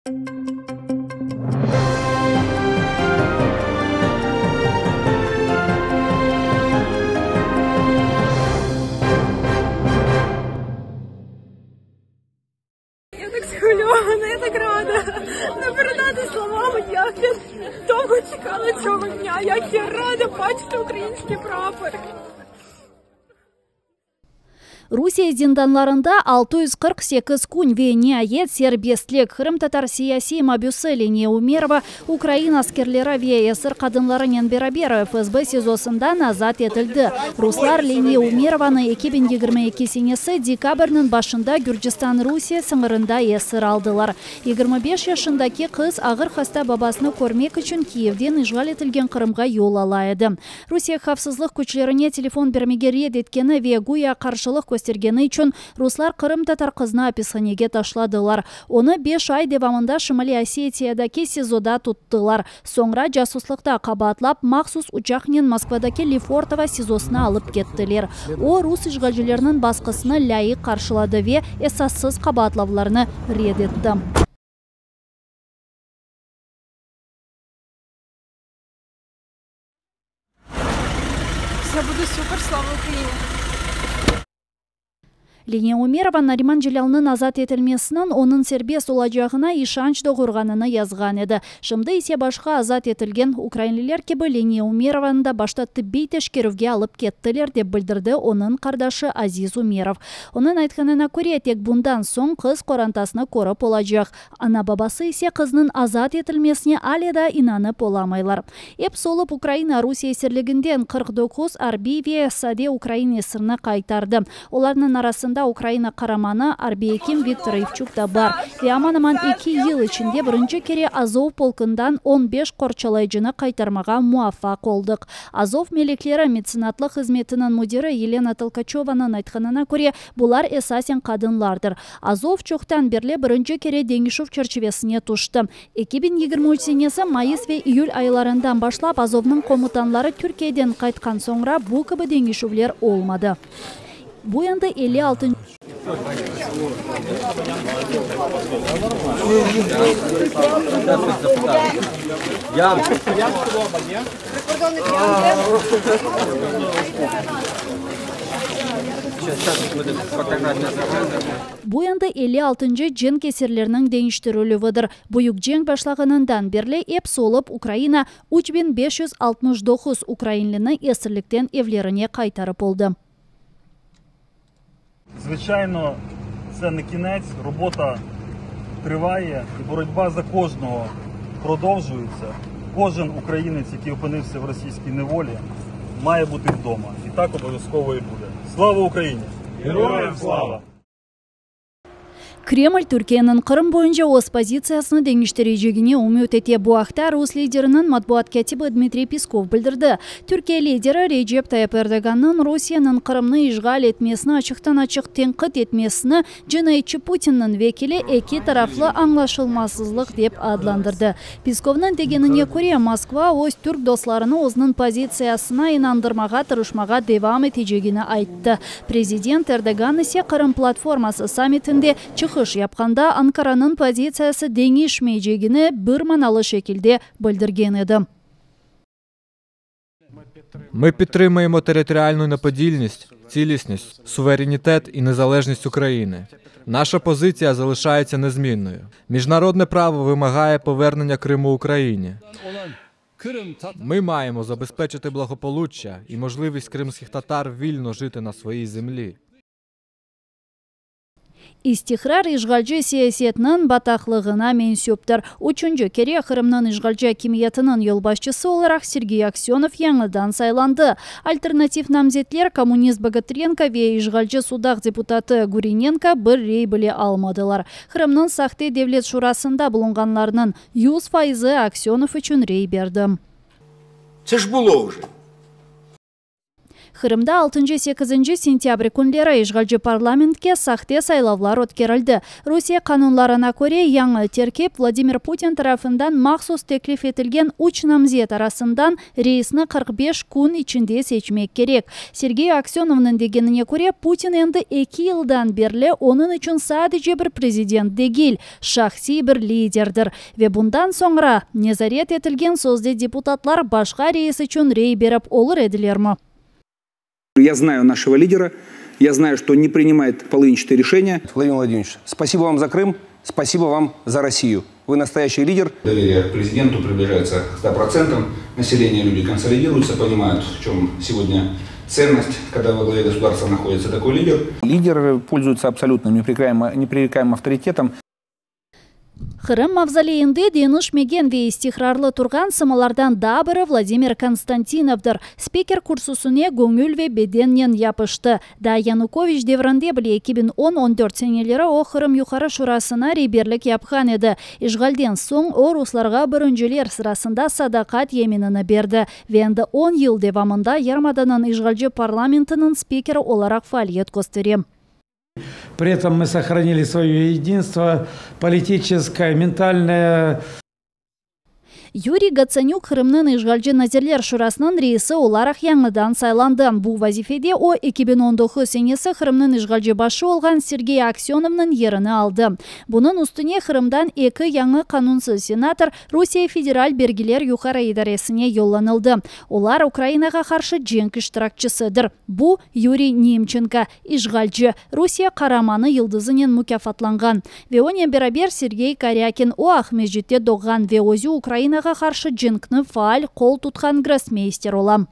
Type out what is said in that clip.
Я так схвильована, я так рада. Не передати словами, як я довго чекала цього дня, як я рада бачити український прапор. Русия зинданларында 648 күн вене сербестлек Крым татар сияси мабюсы Ления Умерова Украина аскерлері веесір қадынларынан берабері ФСБ СИЗОсында назат етілді. Руслар Ления Умерованы 2022 сенесі декабрның башында Гүржістан Русия сыңырында есір алдылар. 25 yaşındaki қыз ағыр хаста бабасыны көрмек үшін Киевден ижғал етілген Крымға yol алайды. Русия хавсызлық күчлеріне телефон бермеге ред еткені ве гуя қаршылық көстергені үшін руслар Крым татар қызына описаниеге ташладылар. Оны 5 ай девамында Шымали Осетиядаки СИЗОда туттылар. Соңра жасуслықта қабатлап, мақсус учақнен Москвадаки Лефортово СИЗОсына алып кеттілер. О рус ишгалжилерінің басқысыны лайық қаршылады ве эсассыз қабатлавларыны ред етті. Все буде супер, слава Україні! Ления Умерова Нариман Желялның азат етілмесінің оның сербес олажағына ишанч доғырғаныны язған еді. Шымды есе башқа азат етілген украинлілер кебі Ления Умерованы да башта тіббей тешкерівге алып кеттілер деп білдірді оның қардашы Азиз Умеров. Оның айтқанына көре тек бұндан соң қыз қорантасыны көріп олажақ. Ана бабасы есе қызның азат етілмесіне аледа инанып оламайлар. Еп солып Украина Русия серлігінден 49 Арбивия Саде Украина сырны қайтарды. Оларының арасында Украина қараманы Арбиеким Виктор Ивчук да бар. Яманыман 2 ел ішінде бірінші кере Азов полкындан 15 қорчалайжыны қайтармаға муафақ олдық. Азов мелеклері меценатлық қызметінің мүдері Елена Толкачеваның айтқанына көре бұлар эсасен қадынлардыр. Азов чоқтан берле бірінші кере Деңішов черчевесіне тұшты. 2023 сенесі майыс ве июль айларындан башлап Азовның комутанлары Түркейден қайтқан соңра бұл кібі Деңішовлер олмады. Bu yanda 56. Bu yanda 56. Cen keserlerinin değiştirilüvüdür. Buyuk cen başlağınından berle ep solup Ukraina 3569 Ukrainlini esirlikten evlerine kaytarıp oldu. Звичайно, це не кінець, робота триває і боротьба за кожного продовжується. Кожен українець, який опинився в російській неволі, має бути вдома. І так обов'язково і буде. Слава Україні! Героям слава! Кремль Түркияның Крым бойынша өз позициясыны деңгіштережегіне үміт ете буақта рус лидерінің матбуат катибы Дмитрий Песков білдірді. Түркия лидері Реджеп Тайып Эрдоганның Русияның Крымны ишғал етмесіні ашықтан ашық тенқит етмесіні жинайтшы Путиннің векілі эки тарафлы аңлашылмасызлық деп адландырды. Песковның дегеніне көре Москва өз түрк досларыны өзінің позициясына инандырмаға тырышмаға девам етежегені айтты. Президент Эрдоган есе Крым платформасы саммитінде шығыш япқанда Анкараның позициясы деңешмейжегіні бір маналы шекілде білдірген еді. Ми підтримуємо територіальну неподільність, цілісність, суверенітет і незалежність України. Наша позиція залишається незмінною. Міжнародне право вимагає повернення Криму Україні. Ми маємо забезпечити благополуччя і можливість кримських татар вільно жити на своїй землі. Истихрар ишгалжы сиясетінің батақлығына менсөптір. Üçüncü кере Крымның ишгалжы кемиятының елбашчысы оларақ Сергей Аксенов яңыдан сайланды. Альтернатив намзетлер коммунист Богатыренко ве ишгалжы судақ депутаты Гуриненко бір рей біле алмадылар. Крымның сақты девлет шурасында бұлынғанларының 100% Аксенов үшін рей берді. Це ж було вже. Кырымда 6-8 сентябрь күнлері ишгалчы парламентке сахте сайлавлар өткерілді. Русия канунларына көре яңы теркеп Владимир Путин тарафындан махсус теклиф етілген уч намзет арасындан рейсні 45 күн içinde seçmek керек. Сергей Аксеновның дегеніне көре Путин енді 2 yıldan берлі оның үшін sadece bir президент дегел, шахси bir лидердір. Ve bundan sonra nezaret etilgen sözde депутатлар башқа рейс үшін рей беріп олыр еділермі? Я знаю нашего лидера, я знаю, что не принимает половинчатые решения. Владимир Владимирович, спасибо вам за Крым, спасибо вам за Россию. Вы настоящий лидер. Доверие к президенту приближается к 100%. Население, люди консолидируются, понимают, в чем сегодня ценность, когда во главе государства находится такой лидер. Лидер пользуется абсолютно непререкаемым авторитетом. Кырым мавзолейінде денішмеген ве истихрарлы тұрған сымалардан дабыры Владимир Константиновдыр. Спикер курсусуне көңіл ве беденнен япышты. Да Янукович деврінде біле 2010-14 сенелері о Кырым юқары шурасына рейберлік япқан еді. Ишгалден соң о русларға бірінжелер сырасында садақат еменіні берді. Венді 10 ел девамында Ярмаданын ишгалжы парламентінің спикері оларақ фалиет көстерем. При этом мы сохранили свое единство политическое, ментальное. Юрий Гацанюк Кырымның ишгалчы назирлер шурасының рейсі оларақ яңыдан сайланды. Бұл вазифеде о 2019 сенесі Кырымның ишгалчы башы олған Сергей Аксеновның еріні алды. Бұның үстіне Кырымдан 2 яңы канунсыз сенатор Русия федераль бергелер юқары идаресіне йолланылды. Олар Украинаға қаршы женк иштиракчысыдыр. Бұл Юрий Немченко, ишгалчы, Русия қараманы йылдызынен мукафатланған. Ве онен берабер Сергей Карякин о Ахмежетте доған ве өзі Украинаға қаршы женкні фаал қол тұтқан гроссмейстер олам.